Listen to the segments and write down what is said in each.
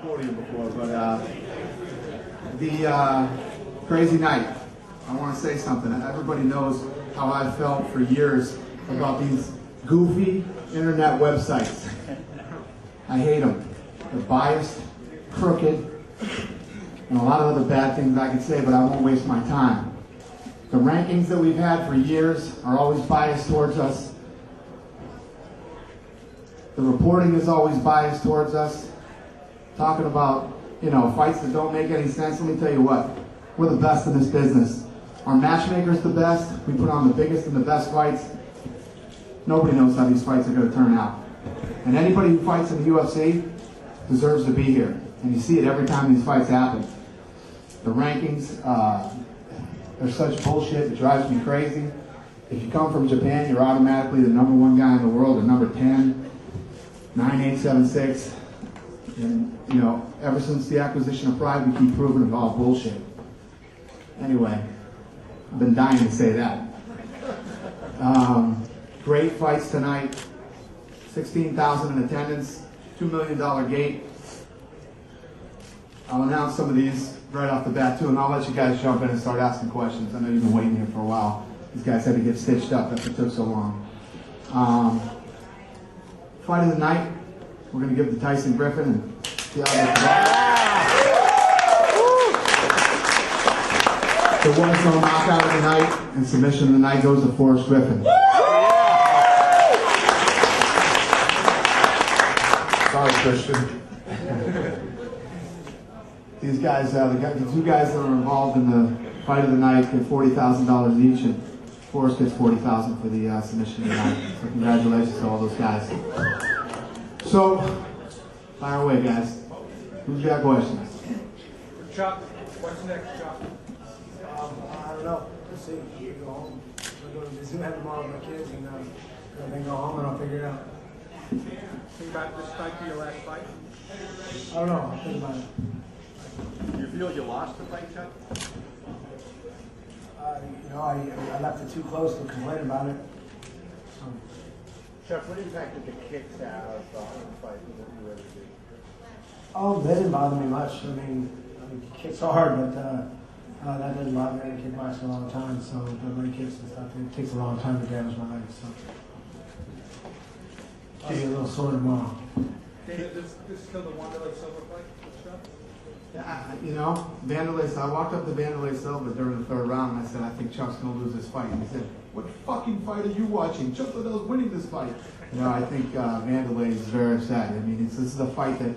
podium before, but the crazy night. I want to say something. Everybody knows how I've felt for years about these goofy internet websites. I hate them. They're biased, crooked, and a lot of other bad things I could say, but I won't waste my time. The rankings that we've had for years are always biased towards us. The reporting is always biased towards us. Talking about, fights that don't make any sense. Let me tell you what, we're the best in this business. Our matchmaker's the best. We put on the biggest and the best fights. Nobody knows how these fights are going to turn out. And anybody who fights in the UFC deserves to be here. And you see it every time these fights happen. The rankings, they're such bullshit. It drives me crazy. If you come from Japan, you're automatically the #1 guy in the world, or number 10, 9876. And, ever since the acquisition of Pride, we keep proving it's all bullshit. Anyway, I've been dying to say that. Great fights tonight. 16,000 in attendance, $2 million gate. I'll announce some of these right off the bat too, and I'll let you guys jump in and start asking questions. I know you've been waiting here for a while. These guys had to get stitched up if it took so long. Fight of the night, we're going to give it to Tyson Griffin and see how they The one throw knockout of the night and submission of the night goes to Forrest Griffin. Sorry, Christian. These guys, the two guys that are involved in the fight of the night get $40,000 each, and Forrest gets $40,000 for the submission tonight. So congratulations to all those guys. So, fire away, guys. Who's got questions? Chuck, what's next, Chuck? I don't know. We'll see. We go home. We'll go to the zoo, have tomorrow with my kids, and then go home and I'll figure it out. Think about this fight to your last fight? I don't know. I'll think about it. You feel you lost the fight, Chuck? I left it too close to complain about it. Chuck, what impact did the kicks have on the fight that you were able to do? Oh, they didn't bother me much. I mean kicks are hard, but that doesn't bother me. I didn't kick boxing a long time, so the leg kicks and stuff, it takes a long time to damage my legs. So I'll be a little sore tomorrow. This is still the Wanderlei Silva fight, Chuck? Yeah, Wanderlei, I walked up to Wanderlei Silva during the third round and I said, I think Chuck's going to lose this fight. And he said, what fucking fight are you watching? Chuck Liddell's winning this fight. I think Wanderlei is very upset. I mean, this is a fight that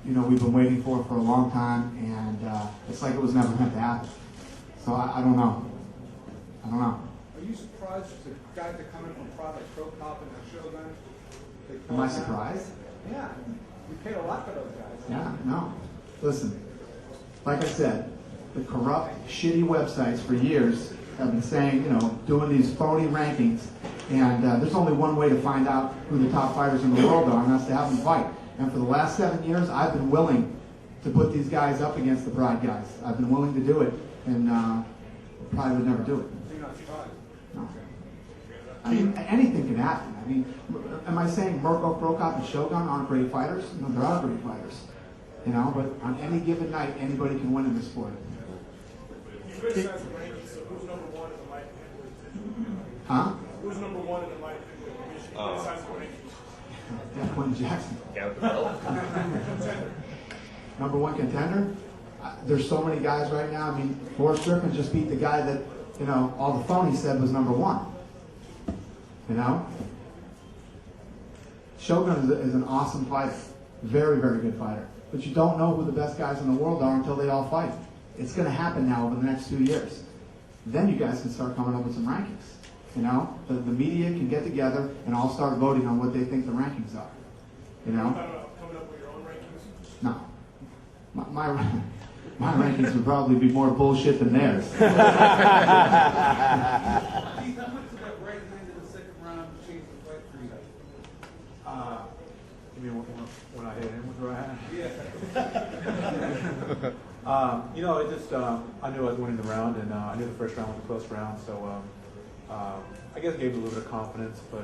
we've been waiting for a long time, and it's like it was never meant to happen. So I don't know. Are you surprised the guys that come in from Pride like Cro-Cop and the Shogun? Am I surprised? Yeah. We paid a lot for those guys. Yeah, no. Listen, like I said, the corrupt, shitty websites for years have been saying, doing these phony rankings, and there's only one way to find out who the top fighters in the world are, and that's to have them fight. And for the last 7 years, I've been willing to put these guys up against the Pride guys. I've been willing to do it, and Pride would never do it. You're not surprised? No. I mean, anything can happen. I mean, am I saying Mirko Cro-Cop and Shogun aren't great fighters? No, they're all great fighters. But on any given night, anybody can win in this sport. You criticized the rankings, so who's number one in the light heavyweight? Huh? Who's number one in the light heavyweight division? You criticized the rankings. Yeah, Quinton Jackson. Contender. Number one contender? There's so many guys right now. I mean, Forrest Griffin just beat the guy that, all the phonies said was number one. Shogun is an awesome fighter. Very, very good fighter. But you don't know who the best guys in the world are until they all fight. It's going to happen now over the next 2 years. Then you guys can start coming up with some rankings. The media can get together and all start voting on what they think the rankings are. Coming up with your own rankings? No. My rankings would probably be more bullshit than theirs. Keith, how much did that right hand in the second round change the fight for you? You mean when I hit him with the right hand? Yeah. I knew I was winning the round, and I knew the first round was a close round, so I guess it gave me a little bit of confidence, but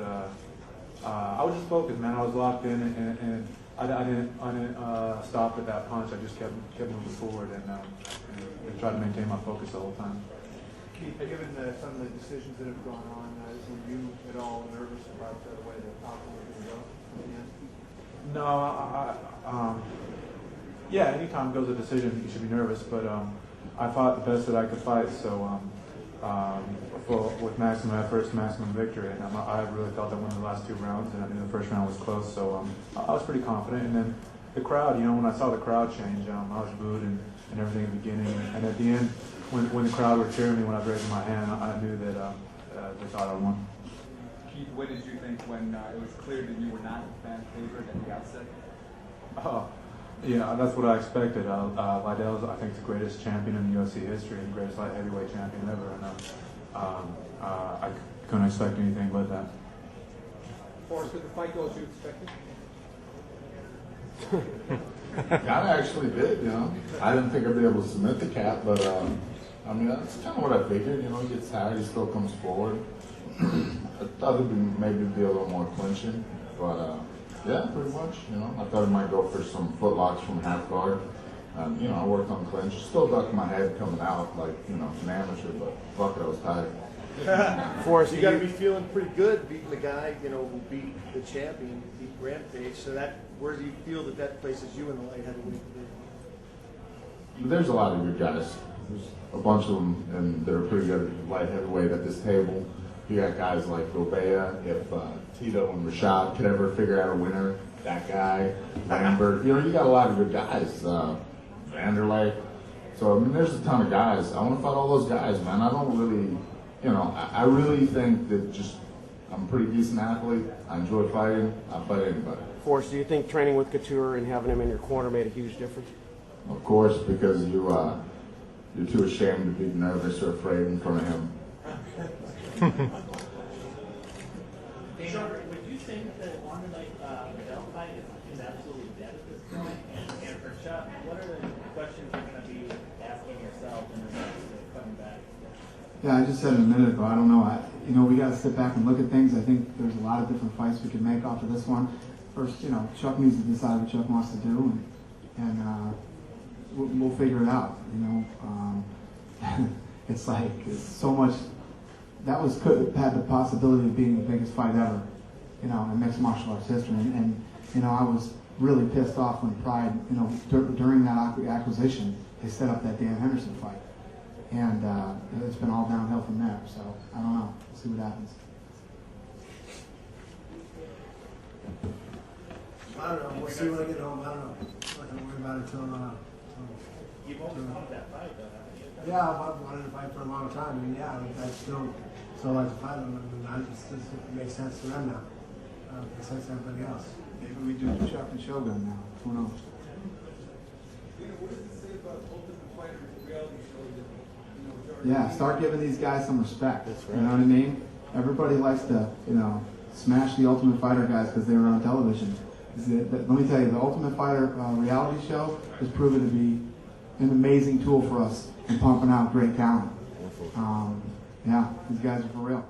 I was just focused, man. I was locked in, and I didn't stop at that punch. I just kept moving forward and tried to maintain my focus the whole time. Keith, given some of the decisions that have gone on, were you at all nervous about the way the outcome was going to go? No, yeah, anytime it goes a decision, you should be nervous, but I fought the best that I could fight, so with maximum efforts, maximum victory, and I really felt I won the last 2 rounds, and I knew the first round was close, so I was pretty confident. And then the crowd, when I saw the crowd change, I was booed and everything at the beginning, and at the end, when the crowd were cheering me when I was raising my hand, I knew that they thought I won. Keith, what did you think when it was clear that you were not the fan favorite at the outset? Oh, yeah, that's what I expected. Liddell is, I think, the greatest champion in UFC history, and the greatest light heavyweight champion ever, and I couldn't expect anything but that. Forrest, did the fight go as you expected? I actually did, I didn't think I'd be able to submit the cat, but I mean, that's kind of what I figured. He gets tired, he still comes forward. I thought it'd maybe be a little more clinching, but yeah, pretty much. I thought it might go for some footlocks from half guard. I worked on clinch, still ducked my head coming out like an amateur, but fuck it, I was tired. Forrest, you got to be feeling pretty good beating the guy, who beat the champion, beat Rampage. So where do you feel that places you in the light heavyweight division? There's a lot of good guys. There's a bunch of them, and they're pretty good at light heavyweight at this table. You got guys like Gobea. If Tito and Rashad could ever figure out a winner, that guy, Lambert. You got a lot of good guys. Wanderlei. So, I mean, there's a ton of guys. I want to fight all those guys, man. I don't really, I really think that I'm a pretty decent athlete. I enjoy fighting. I'll fight anybody. Forrest, do you think training with Couture and having him in your corner made a huge difference? Of course, because you're too ashamed to be nervous or afraid in front of him. Dana, would you say that the Wanderlei Liddell fight is absolutely dead at this point? And for Chuck, what are the questions you're going to be asking yourself in regards to coming back? Yeah, I just said it a minute ago. I don't know. We got to sit back and look at things. I think there's a lot of different fights we can make off of this one. First, Chuck needs to decide what Chuck wants to do, and we'll figure it out. It's like so much. That could have had the possibility of being the biggest fight ever, in mixed martial arts history. And I was really pissed off when Pride, during that acquisition, they set up that Dan Henderson fight. And it's been all downhill from there. So I don't know. We'll see what happens. I don't know. We'll see when I get home. I don't know. I'm not going to worry about it until You've overcome that fight, though, haven't you? yeah, I've wanted to fight for a long time. And yeah, I still like to fight them. And it makes sense to them now. It makes sense to everybody else. Maybe we do Chuck and Shogun now. Who knows? What does it say about Ultimate Fighter reality shows? Yeah, start giving these guys some respect. That's right. You know what I mean? Everybody likes to, smash the Ultimate Fighter guys because they were on television. Let me tell you, the Ultimate Fighter reality show has proven to be an amazing tool for us in pumping out great talent. Yeah, these guys are for real.